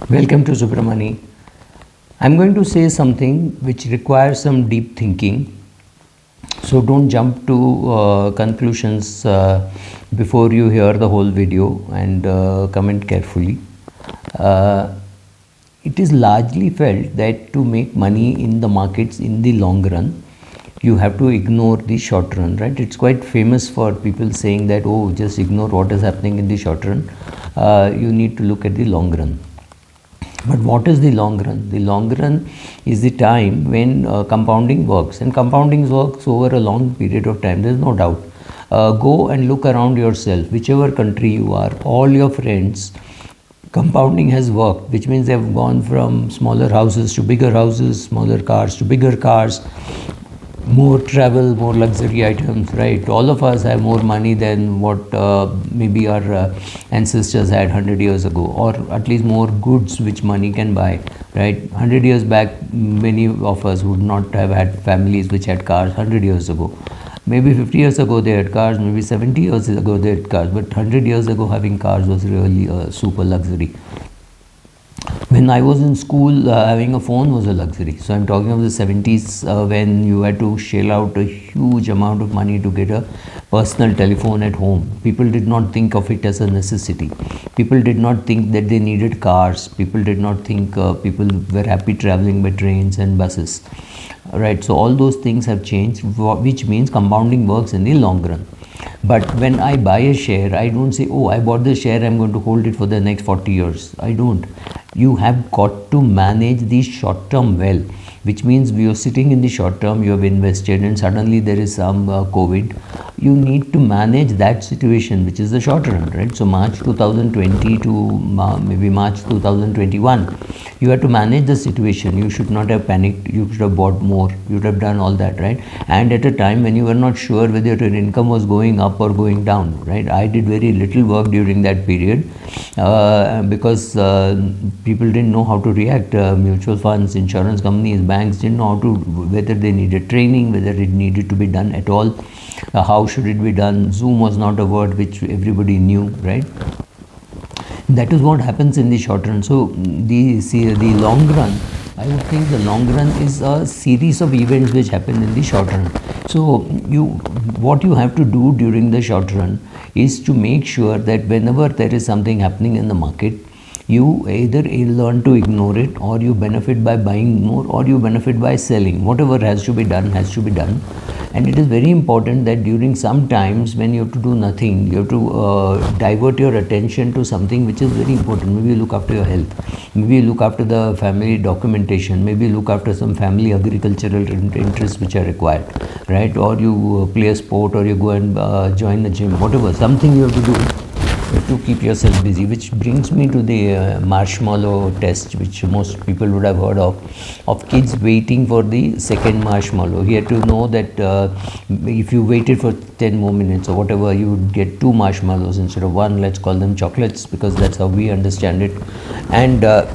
Welcome to Subramani. I'm going to say something which requires some deep thinking. So don't jump to conclusions before you hear the whole video and comment carefully. Uh, it is largely felt that to make money in the markets in the long run, you have to ignore the short run, right? It's quite famous for people saying that, oh, just ignore what is happening in the short run. You need to look at the long run. But what is the long run? The long run is the time when compounding works, and compounding works over a long period of time. There is no doubt. Go and look around yourself, whichever country you are, all your friends. Compounding has worked, which means they have gone from smaller houses to bigger houses, smaller cars to bigger cars, more travel, more luxury items, right? All of us have more money than what maybe our ancestors had 100 years ago, or at least more goods which money can buy, right? 100 years back, many of us would not have had families which had cars 100 years ago. Maybe 50 years ago they had cars, maybe 70 years ago they had cars, but 100 years ago having cars was really a super luxury. When I was in school, having a phone was a luxury. So I'm talking of the 70s when you had to shell out a huge amount of money to get a personal telephone at home. People did not think of it as a necessity. People did not think that they needed cars. People did not think people were happy traveling by trains and buses. Right, so all those things have changed, which means compounding works in the long run. But when I buy a share, I don't say, oh, I bought this share, I'm going to hold it for the next 40 years. I don't. You have got to manage the short term well, which means you're sitting in the short term, you have invested, and suddenly there is some COVID. You need to manage that situation, which is the short run, right? So March 2020 to maybe March 2021, you have to manage the situation. You should not have panicked. You should have bought more. You should have done all that, right? And at a time when you were not sure whether your income was going up or going down, right? I did very little work during that period because people didn't know how to react. Mutual funds, insurance companies, banks didn't know how to, whether they needed training, whether it needed to be done at all, how should it be done. Zoom was not a word which everybody knew, right? That is what happens in the short run. So the long run, I would think the long run is a series of events which happen in the short run. So what you have to do during the short run is to make sure that whenever there is something happening in the market, you either learn to ignore it, or you benefit by buying more, or you benefit by selling. Whatever has to be done has to be done. And it is very important that during some times when you have to do nothing, you have to divert your attention to something which is very important. Maybe you look after your health, maybe you look after the family documentation, maybe you look after some family agricultural interests which are required, right? Or you play a sport, or you go and join the gym, whatever, something you have to do to keep yourself busy. Which brings me to the marshmallow test, which most people would have heard of kids waiting for the second marshmallow. You have to know that if you waited for 10 more minutes or whatever, you would get two marshmallows instead of one. Let's call them chocolates, because that's how we understand it. And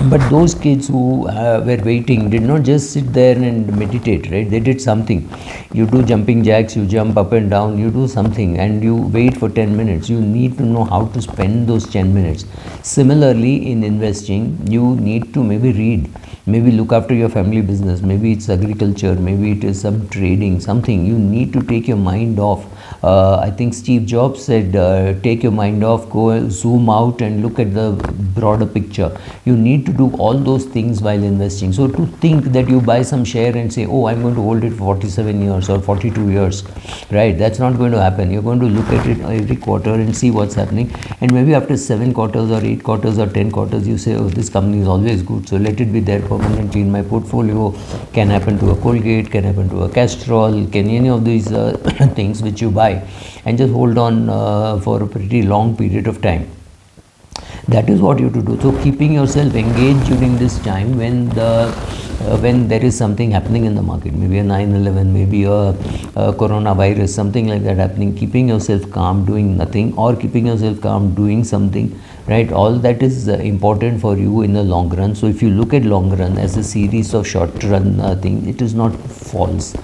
but those kids who were waiting did not just sit there and meditate, right? They did something. You do jumping jacks, you jump up and down, you do something, and you wait for 10 minutes. You need to know how to spend those 10 minutes. Similarly, in investing, you need to maybe read, maybe look after your family business, maybe it's agriculture, maybe it is some trading, something. You need to take your mind off. I think Steve Jobs said, take your mind off, go zoom out and look at the broader picture. You need to do all those things while investing. So to think that you buy some share and say, oh, I'm going to hold it for 47 years or 42 years, right? That's not going to happen. You're going to look at it every quarter and see what's happening. And maybe after 7 quarters or 8 quarters or 10 quarters, you say, oh, this company is always good, so let it be there permanently in my portfolio. Can happen to a Colgate, can happen to a Castrol, can any of these things which you buy, and just hold on for a pretty long period of time. That is what you have to do. So keeping yourself engaged during this time when there is something happening in the market, maybe a 9/11, maybe a coronavirus, something like that happening, keeping yourself calm, doing nothing, or keeping yourself calm, doing something, right? All that is important for you in the long run. So if you look at long run as a series of short run thing, it is not false.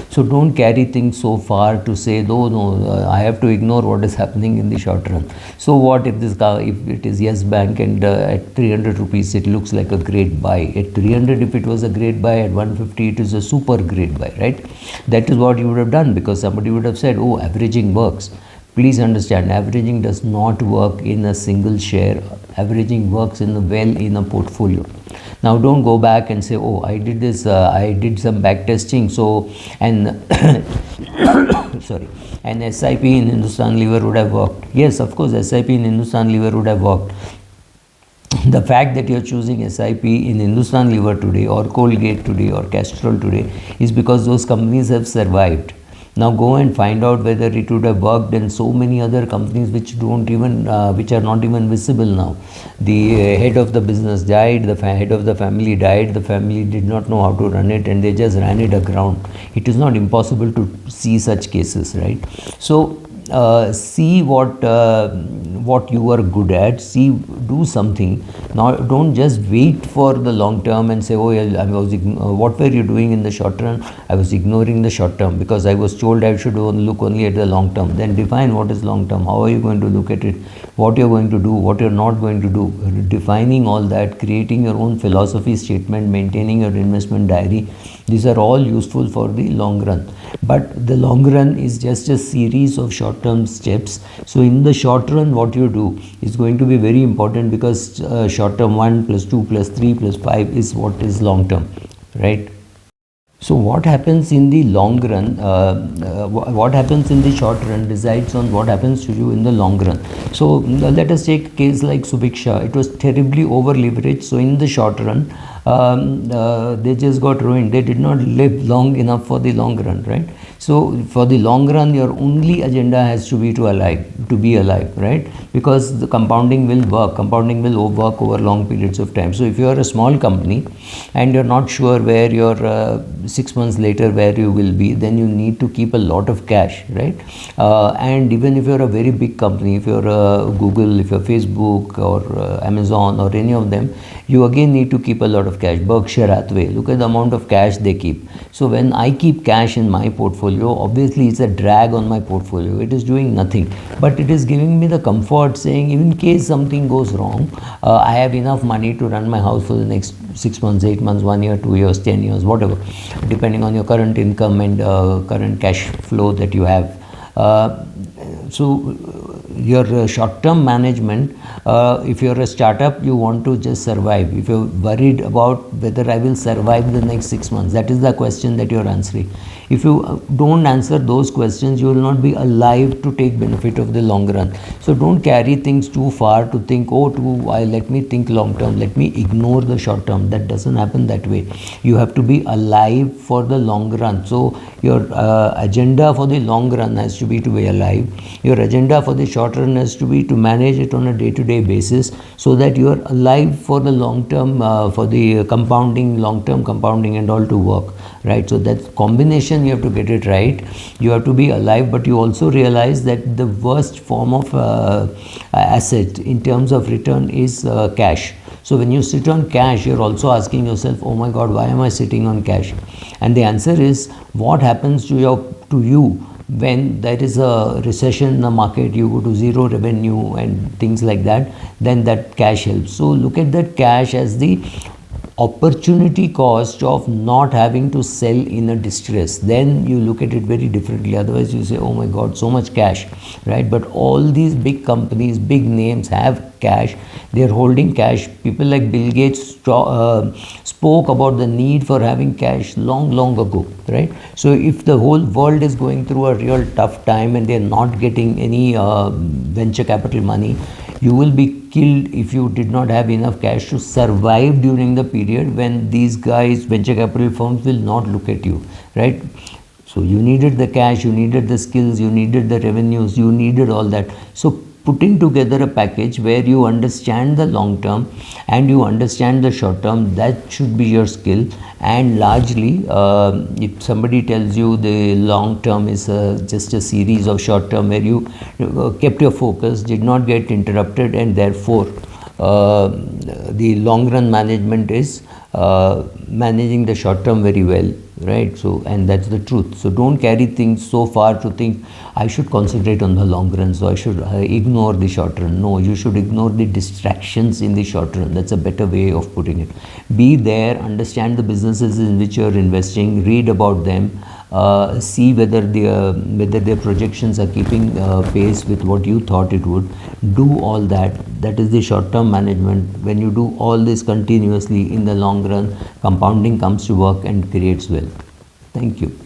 So don't carry things so far to say, no, I have to ignore what is happening in the short run. So what if this car, if it is Yes Bank and at 300 rupees it looks like a great buy. At 300, if it was a great buy, at 150 it is a super great buy, right? That is what you would have done, because somebody would have said, oh, averaging works. Please understand, averaging does not work in a single share. Averaging works in a portfolio. Now don't go back and say, oh, I did this, I did some back testing, so, and sorry, and SIP in Hindustan Lever would have worked. Yes, of course, SIP in Hindustan Lever would have worked. The fact that you are choosing SIP in Hindustan Lever today, or Colgate today, or Castrol today, is because those companies have survived. Now go and find out whether it would have worked in so many other companies which don't even, which are not even visible now. The head of the business died, the head of the family died, the family did not know how to run it, and they just ran it aground. It is not impossible to see such cases, right? So see what you are good at. See, do something. Now don't just wait for the long term and say, oh, I was what were you doing in the short run? I was ignoring the short term because I was told I should look only at the long term. Then define what is long term. How are you going to look at it? What you're going to do, what you're not going to do. Defining all that, creating your own philosophy statement, maintaining your investment diary. These are all useful for the long run. But the long run is just a series of short-term steps. So in the short run, what you do is going to be very important, because short-term 1 plus 2 plus 3 plus 5 is what is long-term, right? So what happens in the long run, what happens in the short run decides on what happens to you in the long run. So let us take a case like Subiksha. It was terribly over leveraged. So in the short run, they just got ruined. They did not live long enough for the long run, right? So for the long run, your only agenda has to be to be alive, right? Because the compounding will work. Compounding will work over long periods of time. So if you are a small company and you're not sure where your 6 months later where you will be, then you need to keep a lot of cash, right? And even if you're a very big company, if you're Google, if you're Facebook or Amazon or any of them, you again need to keep a lot of cash. Berkshire Hathaway, look at the amount of cash they keep. So when I keep cash in my portfolio, obviously it's a drag on my portfolio. It is doing nothing, but it is giving me the comfort, saying in case something goes wrong, I have enough money to run my house for the next 6 months, 8 months, 1 year, 2 years, 10 years, whatever, depending on your current income and current cash flow that you have. So your short-term management, if you're a startup, you want to just survive. If you're worried about whether I will survive the next 6 months, that is the question that you're answering. If you don't answer those questions, you will not be alive to take benefit of the long run. So don't carry things too far to think, oh, let me think long term, let me ignore the short term. That doesn't happen that way. You have to be alive for the long run. So your agenda for the long run has to be alive. Your agenda for the short run has to be to manage it on a day-to-day basis, so that you are alive for the long term, for the compounding, long-term compounding and all to work, right? So that combination, you have to get it right. You have to be alive, but you also realize that the worst form of asset in terms of return is cash. So when you sit on cash, you're also asking yourself, oh my God, why am I sitting on cash? And the answer is, what happens to you when there is a recession in the market, you go to zero revenue and things like that, then that cash helps. So look at that cash as the opportunity cost of not having to sell in a distress. Then you look at it very differently. Otherwise you say, oh my God, so much cash, right? But all these big companies, big names have cash. They are holding cash. People like Bill Gates spoke about the need for having cash long ago, right? So if the whole world is going through a real tough time and they are not getting any venture capital money, you will be killed if you did not have enough cash to survive during the period when these guys, venture capital firms, will not look at you, right? So you needed the cash, you needed the skills, you needed the revenues, you needed all that. So putting together a package where you understand the long term and you understand the short term. That should be your skill. And largely, if somebody tells you the long term is just a series of short term where you kept your focus, did not get interrupted, and therefore the long run management is managing the short term very well, right? So, and that's the truth. So don't carry things so far to think I should concentrate on the long run, so I should ignore the short run. No, you should ignore the distractions in the short run. That's a better way of putting it. Be there, understand the businesses in which you're investing, read about them, see whether their projections are keeping pace with what you thought it would. Do all that. That is the short term management. When you do all this continuously, in the long run, compounding comes to work and creates wealth. Thank you.